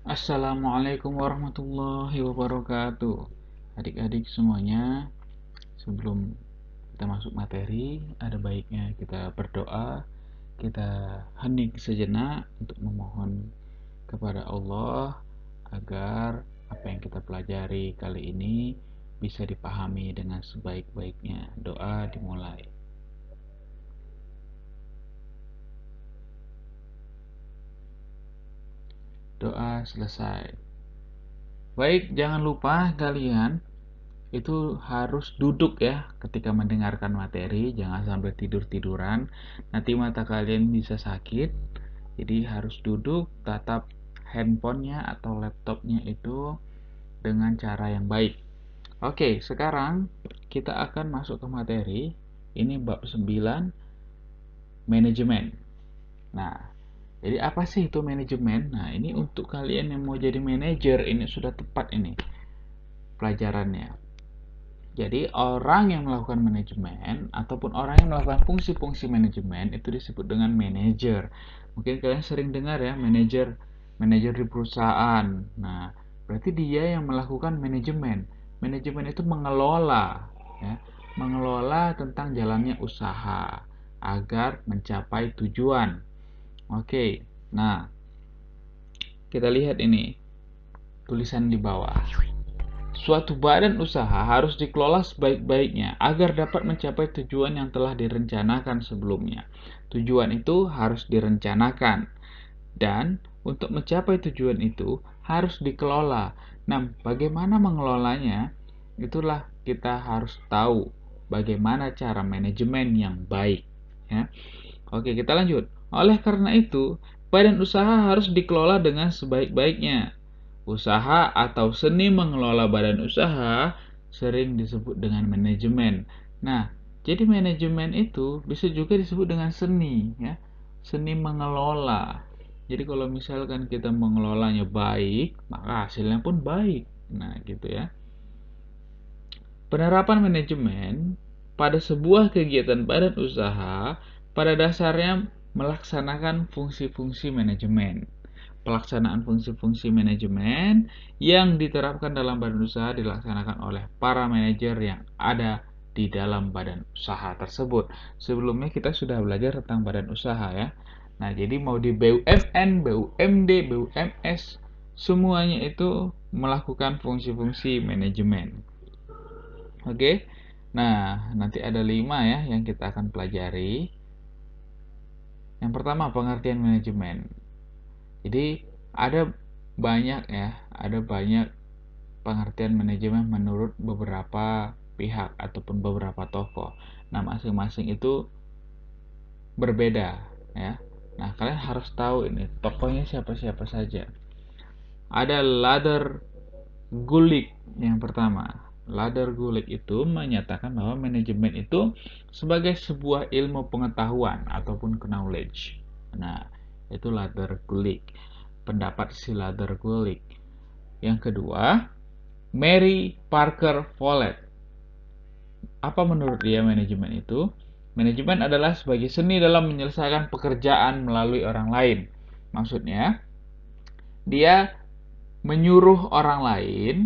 Assalamualaikum warahmatullahi wabarakatuh. Adik-adik semuanya, sebelum kita masuk materi, ada baiknya kita berdoa, kita hening sejenak untuk memohon kepada Allah agar apa yang kita pelajari kali ini bisa dipahami dengan sebaik-baiknya. Doa dimulai. Doa selesai. Baik, jangan lupa kalian itu harus duduk ya ketika mendengarkan materi, jangan sampai tidur-tiduran, nanti mata kalian bisa sakit. Jadi harus duduk, tatap handphonenya atau laptopnya itu dengan cara yang baik. Oke, sekarang kita akan masuk ke materi. Ini bab 9, manajemen. Nah, jadi apa sih itu manajemen? Nah, ini untuk kalian yang mau jadi manajer, ini sudah tepat ini pelajarannya. Jadi orang yang melakukan manajemen ataupun orang yang melakukan fungsi-fungsi manajemen itu disebut dengan manajer. Mungkin kalian sering dengar ya, manajer di perusahaan. Nah, berarti dia yang melakukan manajemen. Manajemen itu mengelola ya, mengelola tentang jalannya usaha agar mencapai tujuan. Oke. Nah, kita lihat ini tulisan di bawah. Suatu badan usaha harus dikelola sebaik-baiknya agar dapat mencapai tujuan yang telah direncanakan sebelumnya. Tujuan itu harus direncanakan, dan untuk mencapai tujuan itu harus dikelola. Nah, bagaimana mengelolanya? Itulah kita harus tahu bagaimana cara manajemen yang baik. Ya. Oke, kita lanjut. Oleh karena itu, badan usaha harus dikelola dengan sebaik-baiknya. Usaha atau seni mengelola badan usaha sering disebut dengan manajemen. Nah, jadi manajemen itu bisa juga disebut dengan seni, ya. Seni mengelola. Jadi kalau misalkan kita mengelolanya baik, maka hasilnya pun baik. Nah, gitu ya. Penerapan manajemen pada sebuah kegiatan badan usaha pada dasarnya melaksanakan fungsi-fungsi manajemen. Pelaksanaan fungsi-fungsi manajemen yang diterapkan dalam badan usaha dilaksanakan oleh para manajer yang ada di dalam badan usaha tersebut. Sebelumnya kita sudah belajar tentang badan usaha ya. Nah, jadi mau di BUMN, BUMD, BUMS, semuanya itu melakukan fungsi-fungsi manajemen. Oke. Nah, nanti ada 5 ya yang kita akan pelajari. Yang pertama, pengertian manajemen. Jadi ada banyak pengertian manajemen menurut beberapa pihak ataupun beberapa tokoh. Nah, masing-masing itu berbeda ya. Nah, kalian harus tahu ini tokohnya siapa-siapa saja. Ada Ladder Gulick yang pertama. Ladder Gulick itu menyatakan bahwa manajemen itu sebagai sebuah ilmu pengetahuan ataupun knowledge. Nah, itu Ladder Gulick. Pendapat si Ladder Gulick. Yang kedua, Mary Parker Follett. Apa menurut dia manajemen itu? Manajemen adalah sebagai seni dalam menyelesaikan pekerjaan melalui orang lain. Maksudnya, dia menyuruh orang lain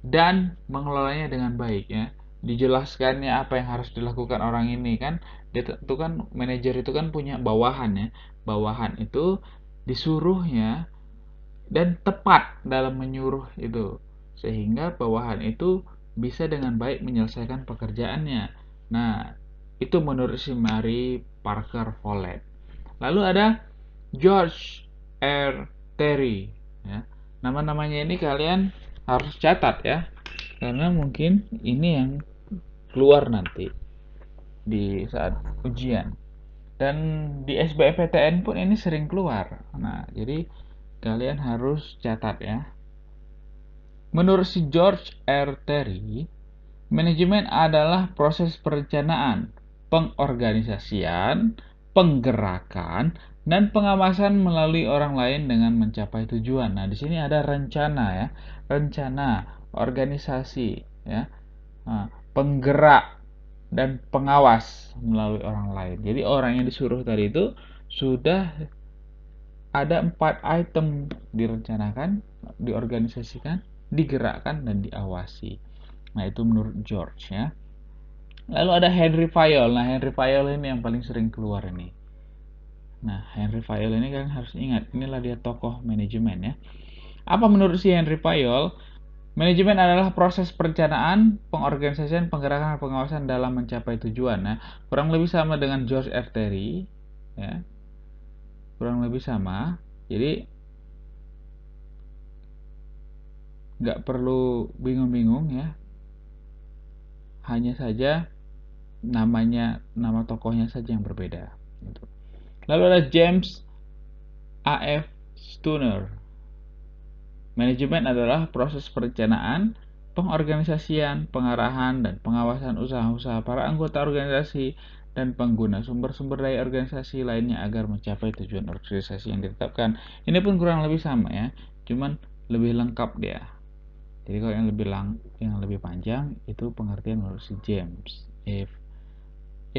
dan mengelolanya dengan baik ya. Dijelaskannya apa yang harus dilakukan orang ini kan. Dia itu kan manajer itu kan punya bawahan ya. Bawahan itu disuruhnya dan tepat dalam menyuruh itu sehingga bawahan itu bisa dengan baik menyelesaikan pekerjaannya. Nah, itu menurut si Mary Parker Follett. Lalu ada George R. Terry ya. Nama-namanya ini kalian harus catat ya, karena mungkin ini yang keluar nanti di saat ujian. Dan di SBMPTN pun ini sering keluar. Nah, jadi kalian harus catat ya. Menurut si George R. Terry, manajemen adalah proses perencanaan, pengorganisasian, penggerakan, dan pengawasan melalui orang lain dengan mencapai tujuan. Nah, di sini ada rencana ya, rencana, organisasi, ya, penggerak dan pengawas melalui orang lain. Jadi orang yang disuruh tadi itu sudah ada 4 item direncanakan, diorganisasikan, digerakkan, dan diawasi. Nah, itu menurut George ya. Lalu ada Henry Fayol. Nah, Henry Fayol ini yang paling sering keluar ini. Nah, Henry Fayol ini kan harus ingat, inilah dia tokoh manajemen ya. Apa menurut si Henry Fayol? Manajemen adalah proses perencanaan, pengorganisasian, penggerakan, dan pengawasan dalam mencapai tujuan. Nah, kurang lebih sama dengan George R. Terry ya. Kurang lebih sama. Jadi nggak perlu bingung-bingung ya. Hanya saja nama tokohnya saja yang berbeda. Lalu ada James A.F. Stunner. Manajemen adalah proses perencanaan, pengorganisasian, pengarahan, dan pengawasan usaha-usaha para anggota organisasi dan pengguna sumber-sumber daya organisasi lainnya agar mencapai tujuan organisasi yang ditetapkan. Ini pun kurang lebih sama ya, cuman lebih lengkap dia. Jadi kalau yang lebih panjang itu pengertian menurut si James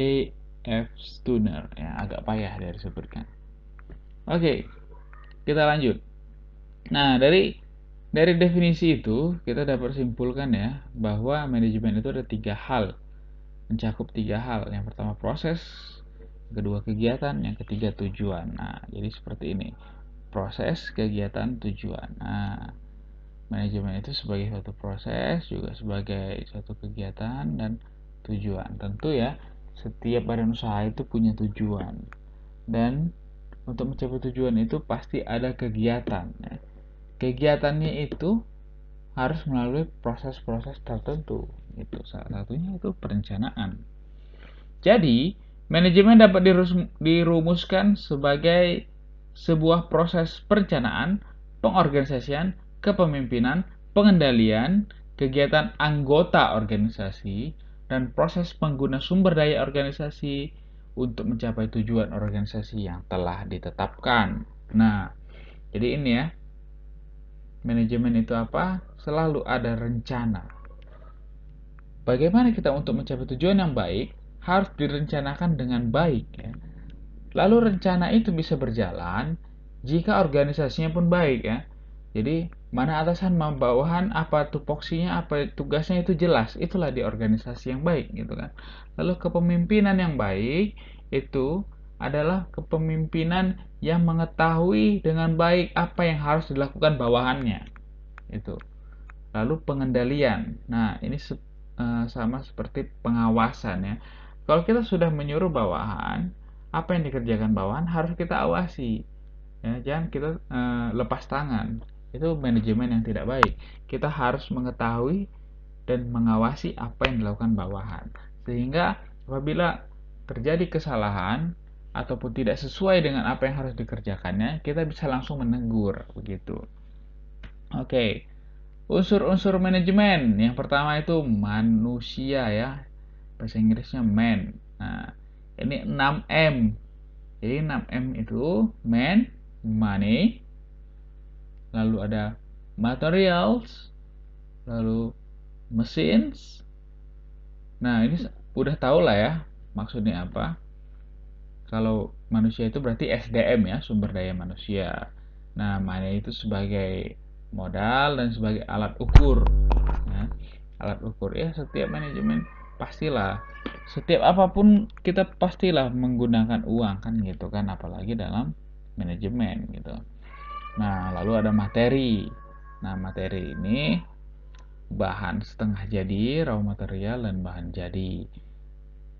A.F. Stunner ya, agak payah dia disebutkan. Oke, kita lanjut. Nah, dari definisi itu kita dapat simpulkan ya bahwa manajemen itu ada 3 hal, mencakup 3 hal. Yang pertama proses, yang kedua kegiatan, yang ketiga tujuan. Nah, jadi seperti ini. Proses, kegiatan, tujuan. Nah, manajemen itu sebagai suatu proses, juga sebagai suatu kegiatan dan tujuan. Tentu ya, setiap badan usaha itu punya tujuan. Dan untuk mencapai tujuan itu pasti ada kegiatan ya. Kegiatannya itu harus melalui proses-proses tertentu. Itu salah satunya itu perencanaan. Jadi, manajemen dapat dirumuskan sebagai sebuah proses perencanaan, pengorganisasian, kepemimpinan, pengendalian, kegiatan anggota organisasi, dan proses pengguna sumber daya organisasi untuk mencapai tujuan organisasi yang telah ditetapkan. Nah, jadi ini ya, manajemen itu apa? Selalu ada rencana. Bagaimana kita untuk mencapai tujuan yang baik? Harus direncanakan dengan baik ya. Lalu rencana itu bisa berjalan jika organisasinya pun baik ya. Jadi mana atasan, mana bawahan, apa tupoksinya, apa tugasnya itu jelas. Itulah di organisasi yang baik gitu kan. Lalu kepemimpinan yang baik itu adalah kepemimpinan yang mengetahui dengan baik apa yang harus dilakukan bawahannya. Itu. Lalu pengendalian. Nah, ini sama seperti pengawasan ya. Kalau kita sudah menyuruh bawahan, apa yang dikerjakan bawahan harus kita awasi. Ya, jangan kita lepas tangan. Itu manajemen yang tidak baik. Kita harus mengetahui dan mengawasi apa yang dilakukan bawahan. Sehingga apabila terjadi kesalahan ataupun tidak sesuai dengan apa yang harus dikerjakannya, kita bisa langsung menegur begitu. Oke. Unsur-unsur manajemen. Yang pertama itu manusia ya. Bahasa Inggrisnya man. Nah, ini 6M. Jadi 6M itu man, money, lalu ada materials, lalu machines. Nah, ini udah tahu lah ya maksudnya apa. Kalau manusia itu berarti SDM ya, sumber daya manusia. Nah, money itu sebagai modal dan sebagai alat ukur ya. Alat ukur ya, setiap manajemen pastilah, setiap apapun kita pastilah menggunakan uang kan gitu kan, apalagi dalam manajemen gitu. Nah, lalu ada materi. Nah, materi ini bahan setengah jadi, raw material, dan bahan jadi.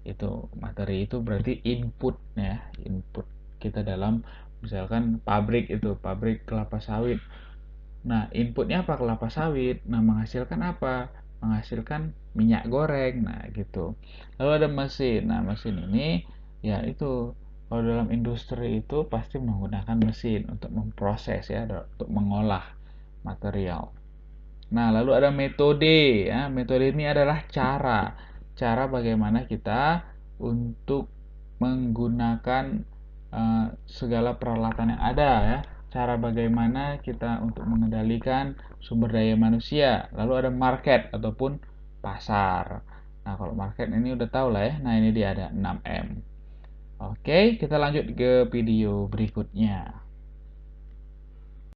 Itu materi itu berarti input ya, input kita dalam misalkan pabrik itu, pabrik kelapa sawit. Nah, inputnya apa? Kelapa sawit. Nah, menghasilkan apa? Menghasilkan minyak goreng. Nah, gitu. Lalu ada mesin. Nah, mesin ini ya itu kalau dalam industri itu pasti menggunakan mesin untuk memproses ya, untuk mengolah material. Nah, lalu ada metode ya. Metode ini adalah cara bagaimana kita untuk menggunakan segala peralatan yang ada ya, cara bagaimana kita untuk mengendalikan sumber daya manusia. Lalu ada market ataupun pasar. Nah, kalau market ini udah tahu lah ya. Nah, ini dia ada 6M. Oke, kita lanjut ke video berikutnya.